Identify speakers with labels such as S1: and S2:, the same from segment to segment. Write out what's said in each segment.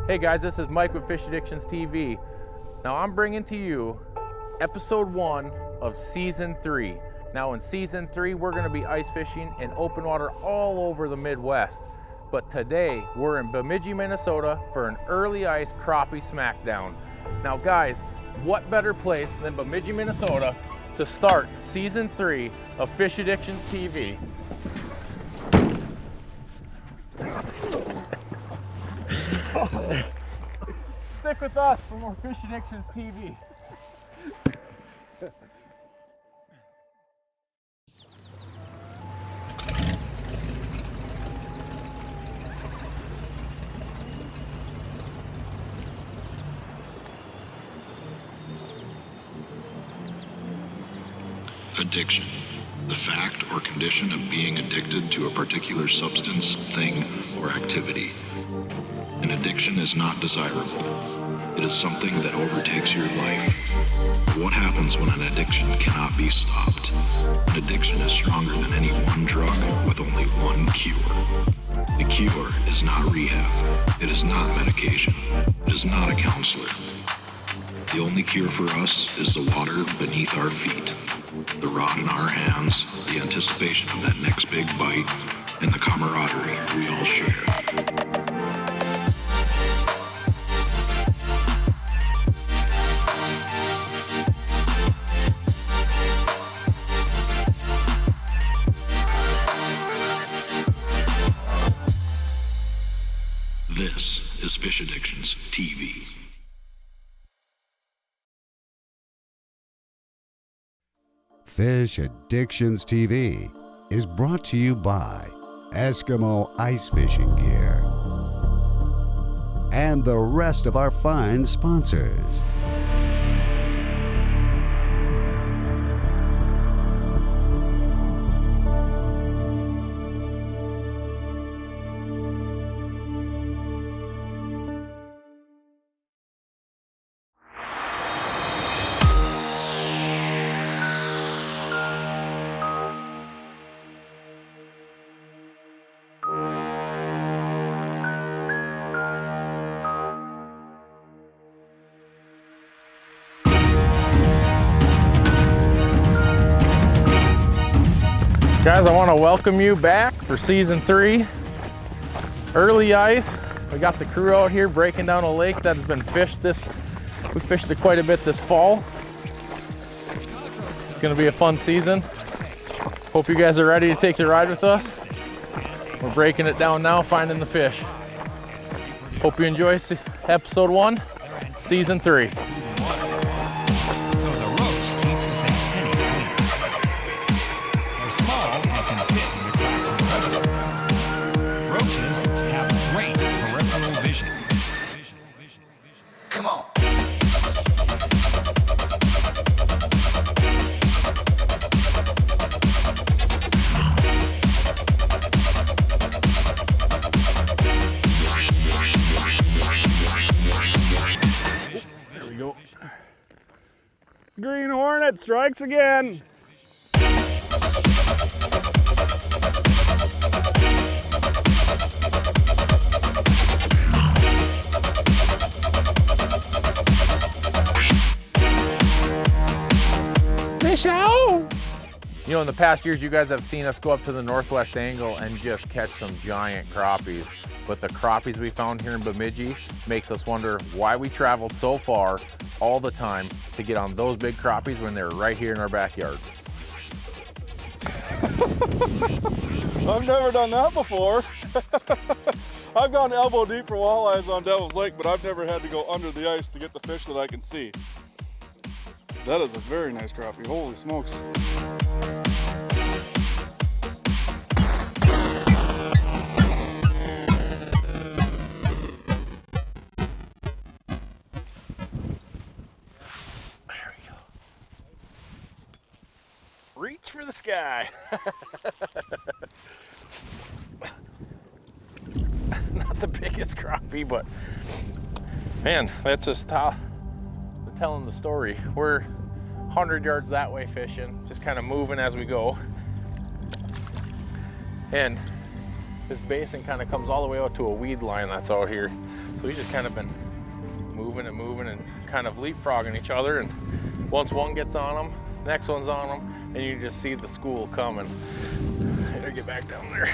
S1: Hey guys, this is Mike with Fish Addictions TV. Now I'm bringing to you episode 1 of season 3. Now in season 3, we're gonna be ice fishing in open water all over the Midwest. But today, we're in Bemidji, Minnesota for an early ice crappie smackdown. Now guys, what better place than Bemidji, Minnesota to start season 3 of Fish Addictions TV? Stick with us for more Fish Addictions TV.
S2: Addiction, the fact or condition of being addicted to a particular substance, thing, or activity. An addiction is not desirable. It is something that overtakes your life. What happens when an addiction cannot be stopped? An addiction is stronger than any one drug with only one cure. The cure is not rehab. It is not medication. It is not a counselor. The only cure for us is the water beneath our feet, the rod in our hands, the anticipation of that next big bite, and the camaraderie we all share. This is Fish Addictions TV.
S3: Fish Addictions TV is brought to you by Eskimo Ice Fishing Gear and the rest of our fine sponsors.
S1: Guys, I want to welcome you back for season 3, early ice. We got the crew out here breaking down a lake that has been fished we fished it quite a bit this fall. It's going to be a fun season. Hope you guys are ready to take the ride with us. We're breaking it down now, finding the fish. Hope you enjoy episode 1, season 3.
S4: Green Hornet strikes again.
S1: Fish out! You know, in the past years, you guys have seen us go up to the northwest angle and just catch some giant crappies. But the crappies we found here in Bemidji makes us wonder why we traveled so far all the time to get on those big crappies when they're right here in our backyard.
S4: I've never done that before. I've gone elbow deep for walleyes on Devil's Lake, but I've never had to go under the ice to get the fish that I can see. That is a very nice crappie, holy smokes.
S1: Reach for the sky. Not the biggest crappie, but man, that's just telling the story. We're 100 yards that way fishing, just kind of moving as we go. And this basin kind of comes all the way out to a weed line that's out here. So he's just kind of been moving and kind of leapfrogging each other. And once one gets on him, next one's on him, and you just see the school coming. I gotta get back down there.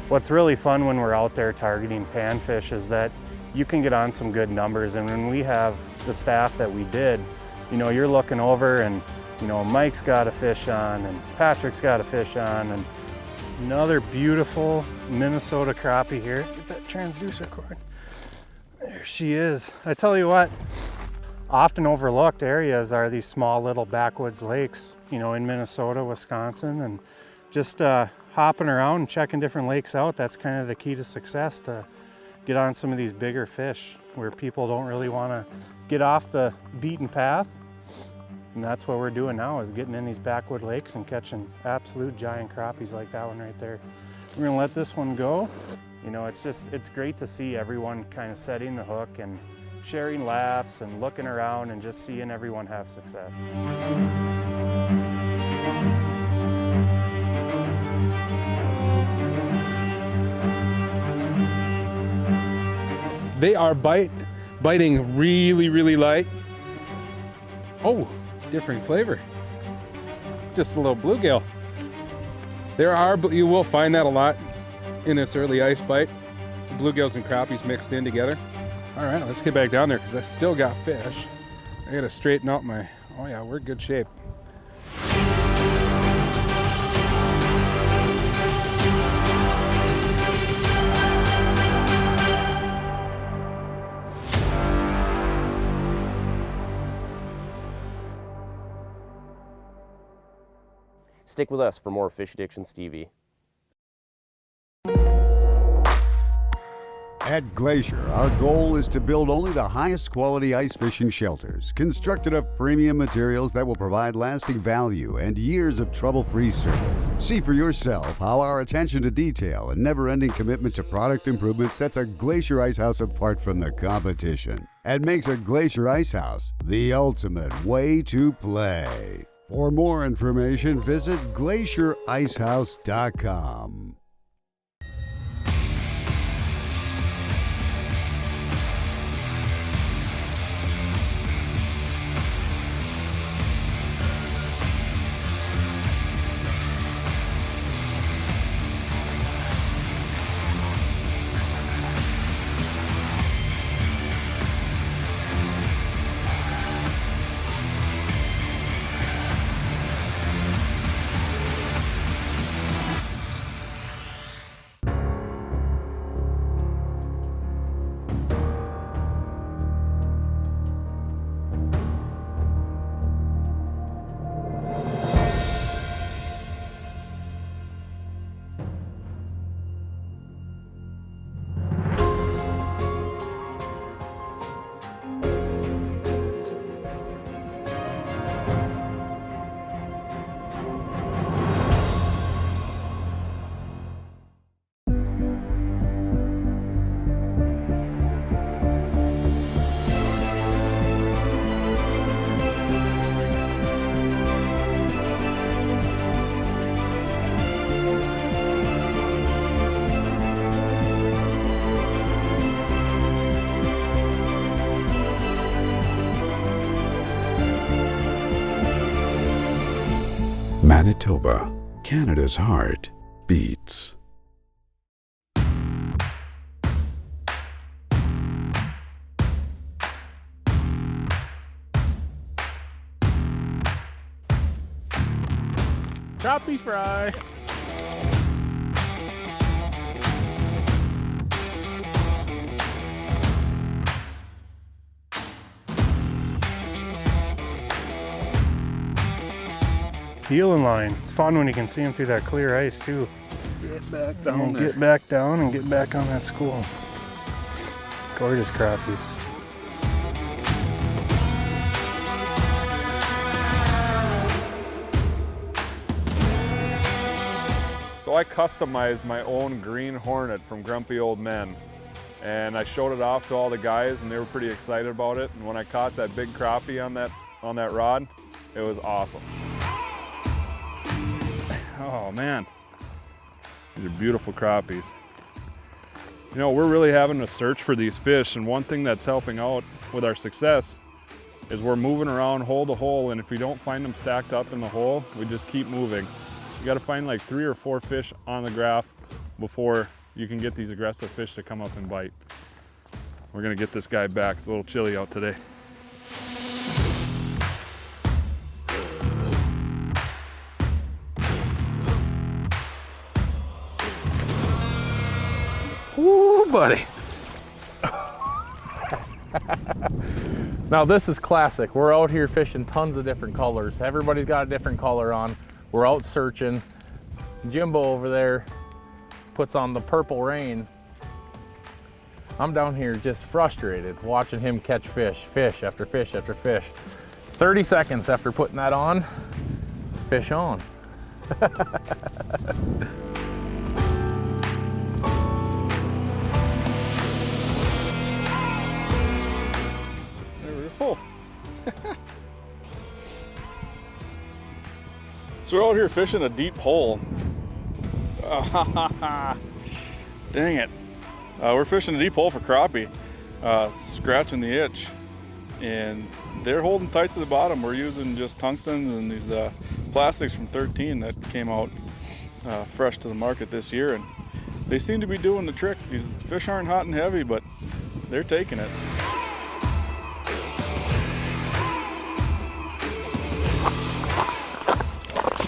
S5: What's really fun when we're out there targeting panfish is that you can get on some good numbers, and when we have the staff that we did, you know, you're looking over and, you know, Mike's got a fish on and Patrick's got a fish on, and another beautiful Minnesota crappie here. Get that transducer cord. There she is. I tell you what, often overlooked areas are these small little backwoods lakes, you know, in Minnesota, Wisconsin, and just hopping around and checking different lakes out. That's kind of the key to success, to get on some of these bigger fish where people don't really want to get off the beaten path. And that's what we're doing now, is getting in these backwood lakes and catching absolute giant crappies like that one right there. We're gonna let this one go. You know, it's great to see everyone kind of setting the hook and sharing laughs and looking around and just seeing everyone have success.
S6: They are biting really light. Oh, different flavor. Just a little bluegill. You will find that a lot in this early ice bite. Bluegills and crappies mixed in together. All right, let's get back down there because I still got fish. I gotta straighten out my, oh yeah, we're in good shape.
S7: Stick with us for more Fish Addictions TV.
S3: At Glacier, our goal is to build only the highest quality ice fishing shelters, constructed of premium materials that will provide lasting value and years of trouble-free service. See for yourself how our attention to detail and never-ending commitment to product improvement sets a Glacier Ice House apart from the competition and makes a Glacier Ice House the ultimate way to play. For more information, visit glacierIcehouse.com.
S8: Manitoba, Canada's heart beats.
S1: Crappie fry.
S5: Heeling line. It's fun when you can see them through that clear ice too.
S6: Get back down there.
S5: Get back down and get back on that school. Gorgeous crappies.
S4: So I customized my own green Hornet from Grumpy Old Men. And I showed it off to all the guys and they were pretty excited about it. And when I caught that big crappie on that rod, it was awesome. Oh man, these are beautiful crappies. You know, we're really having to search for these fish, and one thing that's helping out with our success is we're moving around hole to hole, and if we don't find them stacked up in the hole, we just keep moving. You gotta find like 3 or 4 fish on the graph before you can get these aggressive fish to come up and bite. We're gonna get this guy back. It's a little chilly out today.
S1: Woo, buddy. Now this is classic. We're out here fishing tons of different colors. Everybody's got a different color on. We're out searching. Jimbo over there puts on the purple rain. I'm down here just frustrated watching him catch fish after fish after fish. 30 seconds after putting that on, fish on.
S4: Oh. So we're out here fishing a deep hole. Dang it. We're fishing a deep hole for crappie, scratching the itch. And they're holding tight to the bottom. We're using just tungstens and these plastics from 13 that came out fresh to the market this year. And they seem to be doing the trick. These fish aren't hot and heavy, but they're taking it.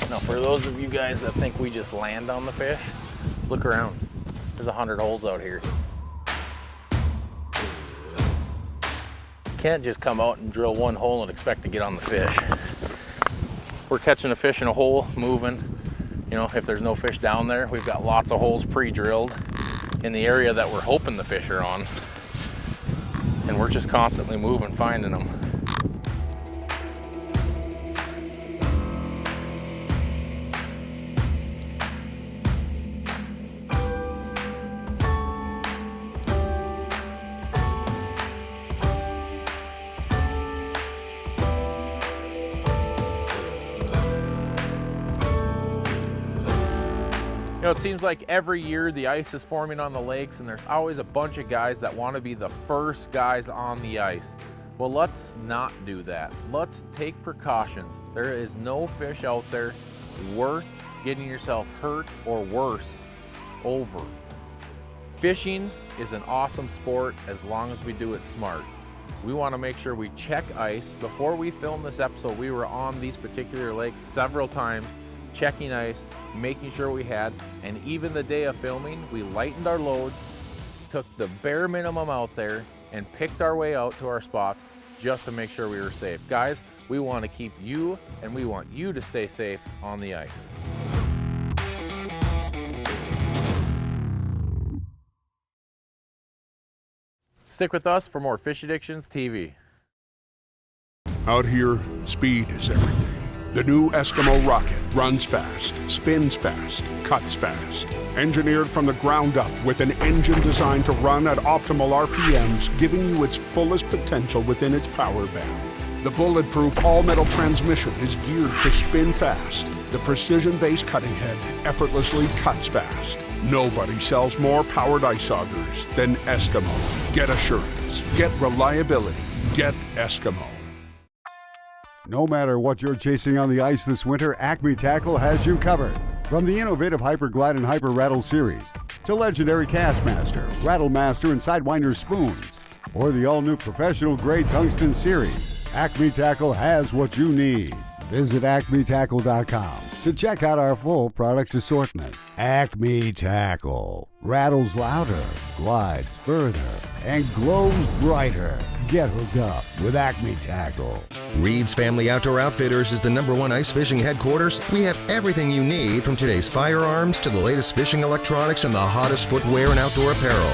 S1: Now for those of you guys that think we just land on the fish, look around. There's 100 holes out here. You can't just come out and drill one hole and expect to get on the fish. We're catching a fish in a hole, moving. You know, if there's no fish down there, we've got lots of holes pre-drilled in the area that we're hoping the fish are on. And we're just constantly moving, finding them. You know, it seems like every year the ice is forming on the lakes and there's always a bunch of guys that want to be the first guys on the ice. Well, let's not do that. Let's take precautions. There is no fish out there worth getting yourself hurt or worse over. Fishing is an awesome sport as long as we do it smart. We want to make sure we check ice. Before we filmed this episode, we were on these particular lakes several times, checking ice, making sure we had, and even the day of filming, we lightened our loads, took the bare minimum out there, and picked our way out to our spots just to make sure we were safe. Guys, we want to keep you, and we want you to stay safe on the ice. Stick with us for more Fish Addictions TV.
S9: Out here, speed is everything. The new Eskimo rocket runs fast, spins fast, cuts fast. Engineered from the ground up with an engine designed to run at optimal RPMs, giving you its fullest potential within its power band. The bulletproof all-metal transmission is geared to spin fast. The precision-based cutting head effortlessly cuts fast. Nobody sells more powered ice augers than Eskimo. Get assurance. Get reliability. Get Eskimo.
S3: No matter what you're chasing on the ice this winter, Acme Tackle has you covered. From the innovative Hyper Glide and Hyper Rattle series to legendary Castmaster, Rattle Master, and Sidewinder spoons, or the all-new professional grade tungsten series, Acme Tackle has what you need. Visit acmetackle.com to check out our full product assortment. Acme Tackle rattles louder, glides further, and glows brighter. Get hooked up with Acme Tackle.
S10: Reed's Family Outdoor Outfitters is the #1 ice fishing headquarters. We have everything you need, from today's firearms to the latest fishing electronics and the hottest footwear and outdoor apparel.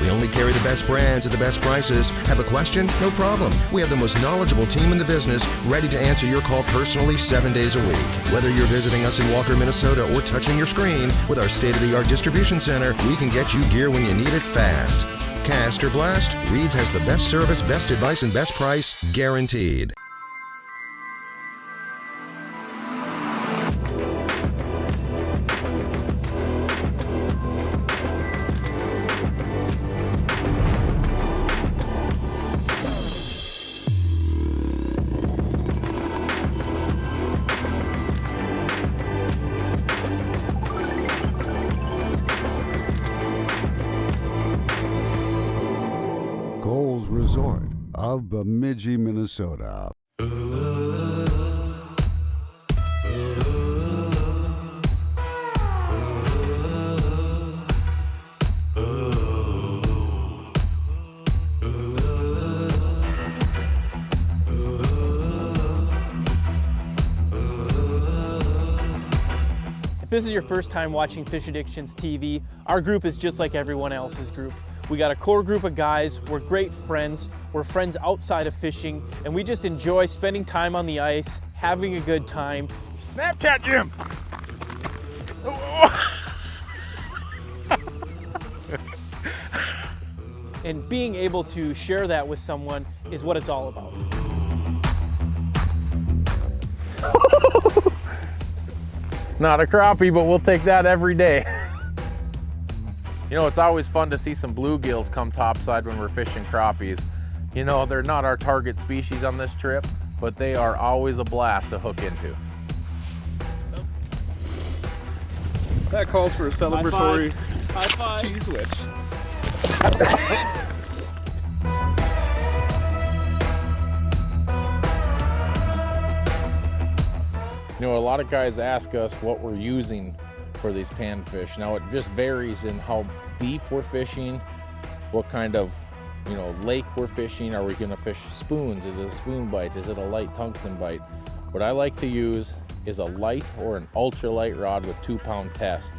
S10: We only carry the best brands at the best prices. Have a question? No problem. We have the most knowledgeable team in the business, ready to answer your call personally 7 days a week. Whether you're visiting us in Walker, Minnesota, or touching your screen, with our state-of-the-art distribution center, we can get you gear when you need it fast. Cast or blast, Reed's has the best service, best advice, and best price, guaranteed.
S3: Resort of Bemidji, Minnesota.
S11: If this is your first time watching Fish Addictions TV, our group is just like everyone else's group. We got a core group of guys, we're great friends, we're friends outside of fishing, and we just enjoy spending time on the ice, having a good time.
S1: Snapchat Jim!
S11: And being able to share that with someone is what it's all about.
S1: Not a crappie, but we'll take that every day. You know, it's always fun to see some bluegills come topside when we're fishing crappies. You know, they're not our target species on this trip, but they are always a blast to hook into.
S6: That calls for a celebratory
S11: High five.
S6: cheese witch.
S1: You know, a lot of guys ask us what we're using for these panfish. Now it just varies in how deep we're fishing, what kind of, you know, lake we're fishing. Are we gonna fish spoons? Is it a spoon bite? Is it a light tungsten bite? What I like to use is a light or an ultralight rod with 2-pound test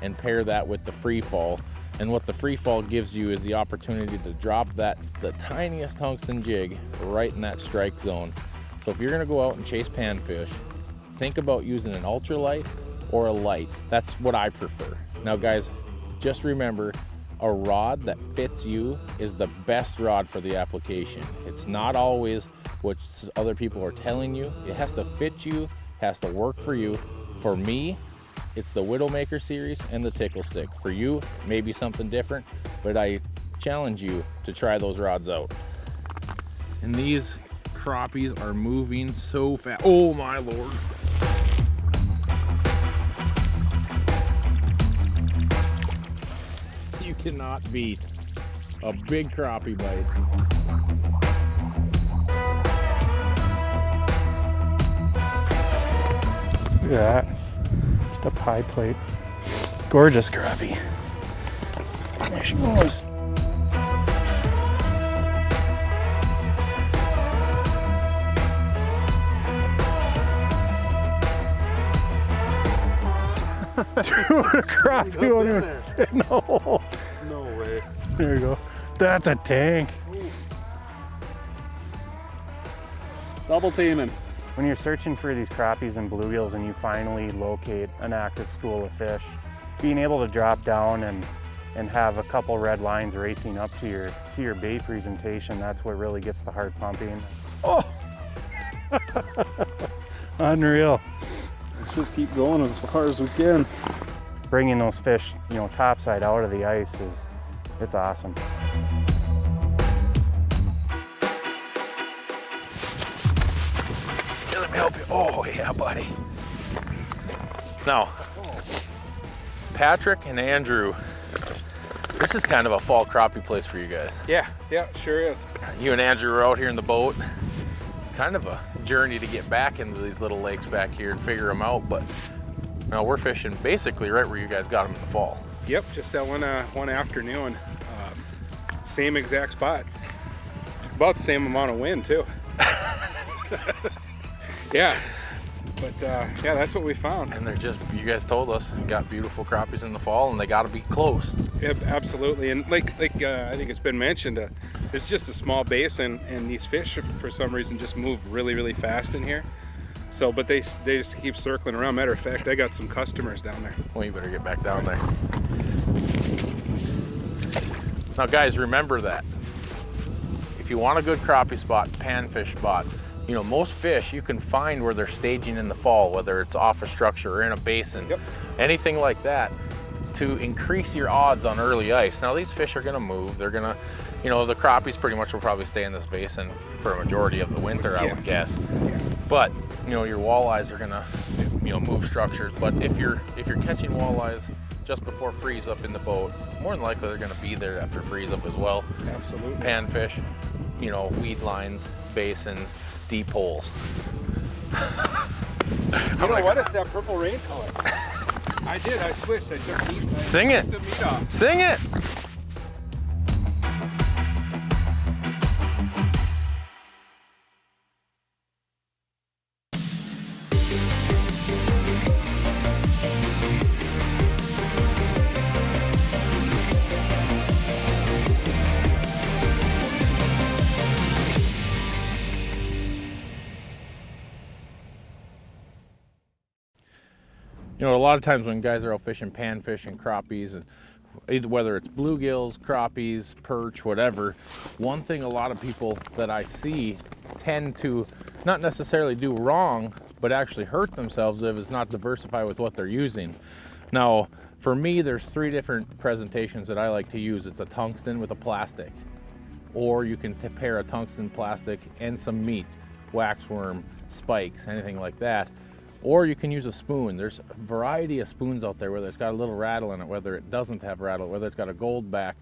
S1: and pair that with the free fall. And what the free fall gives you is the opportunity to drop the tiniest tungsten jig right in that strike zone. So if you're gonna go out and chase panfish, think about using an ultralight or a light. That's what I prefer. Now guys, just remember, a rod that fits you is the best rod for the application. It's not always what other people are telling you. It has to fit you, has to work for you. For me, it's the Widowmaker series and the Tickle Stick. For you, maybe something different, but I challenge you to try those rods out. And these crappies are moving so fast. Oh my Lord. You cannot beat a big crappie bite.
S5: Look at that. Just a pie plate. Gorgeous crappie. There she goes. Dude, a crappie won't even fit. No.
S6: No way.
S5: There you go. That's a tank.
S6: Double teaming.
S5: When you're searching for these crappies and bluegills and you finally locate an active school of fish, being able to drop down and have a couple red lines racing up to your bait presentation, that's what really gets the heart pumping. Oh! Unreal.
S6: Let's just keep going as far as we can.
S5: Bringing those fish, you know, topside out of the ice it's awesome.
S1: Let me help you. Oh yeah, buddy. Now, Patrick and Andrew, this is kind of a fall crappie place for you guys.
S6: Yeah, sure is.
S1: You and Andrew are out here in the boat. It's kind of a journey to get back into these little lakes back here and figure them out, but now we're fishing basically right where you guys got them in the fall.
S6: Yep, just that one afternoon. Same exact spot. About the same amount of wind too. Yeah. But yeah, that's what we found.
S1: And they're just, you guys told us, got beautiful crappies in the fall, and they got to be close.
S6: Yeah, absolutely. And like I think it's been mentioned, it's just a small basin, and these fish for some reason just move really, really fast in here. So, but they just keep circling around. Matter of fact, I got some customers down there.
S1: Well, you better get back down there. Now guys, remember that. If you want a good crappie spot, panfish spot, you know, most fish you can find where they're staging in the fall, whether it's off a structure or in a basin, anything like that, to increase your odds on early ice. Now these fish are gonna move, they're gonna, you know, the crappies pretty much will probably stay in this basin for a majority of the winter, I would guess. But, you know, your walleyes are gonna, you know, move structures. But if you're catching walleyes just before freeze up in the boat, more than likely they're gonna be there after freeze up as well.
S6: Absolutely.
S1: Panfish, you know, weed lines, basins, deep holes.
S6: You know what? It's that purple rain color. I did. I switched. I took meat.
S1: Sing it.
S6: The meat off.
S1: Sing it. You know, a lot of times when guys are out fishing panfish and crappies, and either whether it's bluegills, crappies, perch, whatever, one thing a lot of people that I see tend to not necessarily do wrong, but actually hurt themselves if is not diversify with what they're using. Now, for me, there's 3 different presentations that I like to use. It's a tungsten with a plastic, or you can pair a tungsten plastic and some meat, waxworm, spikes, anything like that. Or you can use a spoon. There's a variety of spoons out there, whether it's got a little rattle in it, whether it doesn't have rattle, whether it's got a gold back.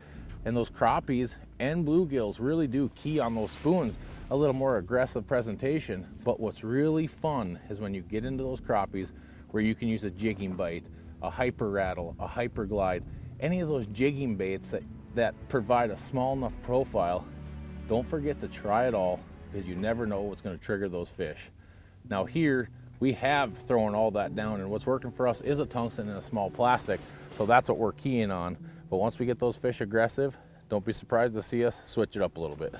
S1: And those crappies and bluegills really do key on those spoons, a little more aggressive presentation. But what's really fun is when you get into those crappies where you can use a jigging bite, a hyper rattle, a hyper glide, any of those jigging baits that provide a small enough profile. Don't forget to try it all, because you never know what's going to trigger those fish. Now here, we have thrown all that down, and what's working for us is a tungsten and a small plastic, so that's what we're keying on. But once we get those fish aggressive, don't be surprised to see us switch it up a little bit.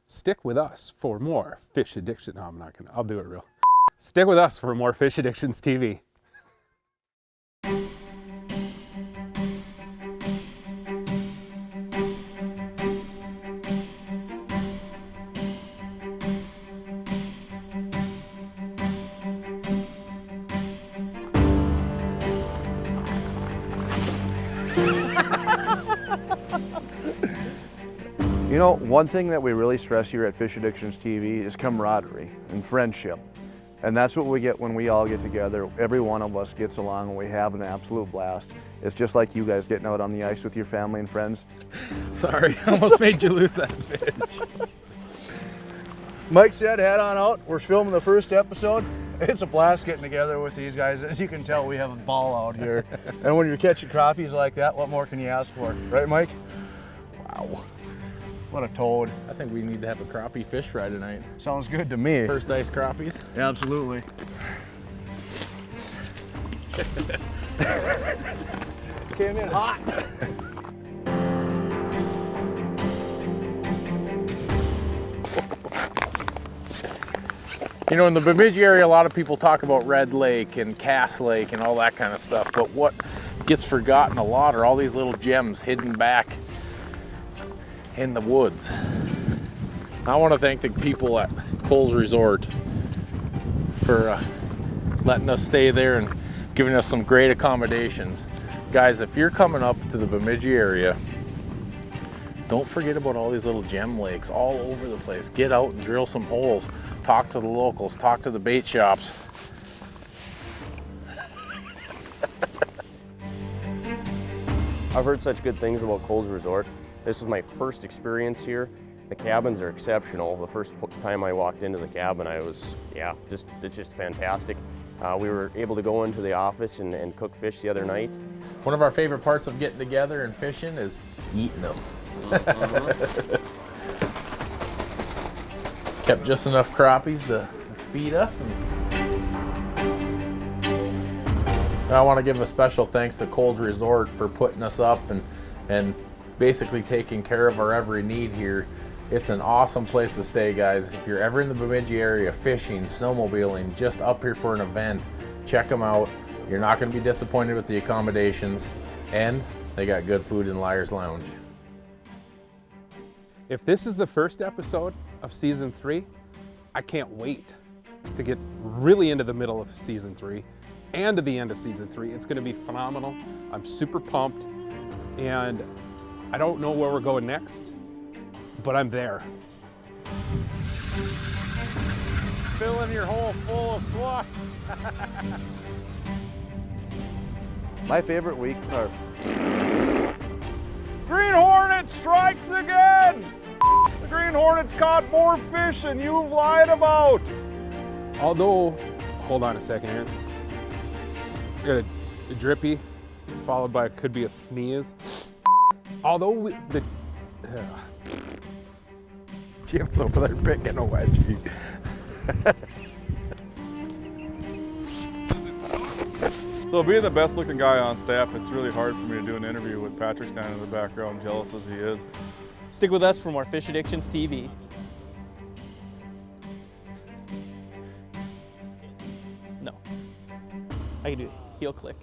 S6: Stick with us for more Fish Addiction. No, I'm not gonna. I'll do it real. Stick with us for more Fish Addictions TV.
S12: You know, one thing that we really stress here at Fish Addictions TV is camaraderie and friendship. And that's what we get when we all get together. Every one of us gets along and we have an absolute blast. It's just like you guys getting out on the ice with your family and friends.
S1: Sorry, I almost made you lose that fish.
S12: Mike said head on out. We're filming the first episode. It's a blast getting together with these guys. As you can tell, we have a ball out here. And when you're catching crappies like that, what more can you ask for? Right, Mike? Wow. What a toad.
S1: I think we need to have a crappie fish fry tonight.
S12: Sounds good to me.
S1: First ice crappies?
S12: Yeah, absolutely. Came in hot.
S1: You know, in the Bemidji area, a lot of people talk about Red Lake and Cass Lake and all that kind of stuff, but what gets forgotten a lot are all these little gems hidden back in the woods. I want to thank the people at Coles Resort for letting us stay there and giving us some great accommodations. Guys, if you're coming up to the Bemidji area, don't forget about all these little gem lakes all over the place. Get out and drill some holes. Talk to the locals, talk to the bait shops.
S7: I've heard such good things about Coles Resort. This was my first experience here. The cabins are exceptional. The first time I walked into the cabin, I was, it's just fantastic. We were able to go into the office and cook fish the other night.
S1: One of our favorite parts of getting together and fishing is eating them. Kept just enough crappies to feed us. And I want to give a special thanks to Coles Resort for putting us up and basically taking care of our every need here. It's an awesome place to stay, guys. If you're ever in the Bemidji area fishing, snowmobiling, just up here for an event, check them out. You're not going to be disappointed with the accommodations, and they got good food in Liar's Lounge.
S6: If this is the first episode of season 3, I can't wait to get really into the middle of season 3 and to the end of season 3. It's going to be phenomenal. I'm super pumped, and I don't know where we're going next, but I'm there.
S1: Filling your hole full of slush.
S12: My favorite weeks are
S4: Green Hornet strikes again! The Green Hornet's caught more fish than you've lied about.
S6: Although, hold on a second here. I got a drippy, followed by could be a sneeze. Although
S1: Jim's over there picking a wedgie.
S4: So being the best looking guy on staff, it's really hard for me to do an interview with Patrick standing in the background, jealous as he is.
S11: Stick with us for more Fish Addictions TV. No. I can do heel click.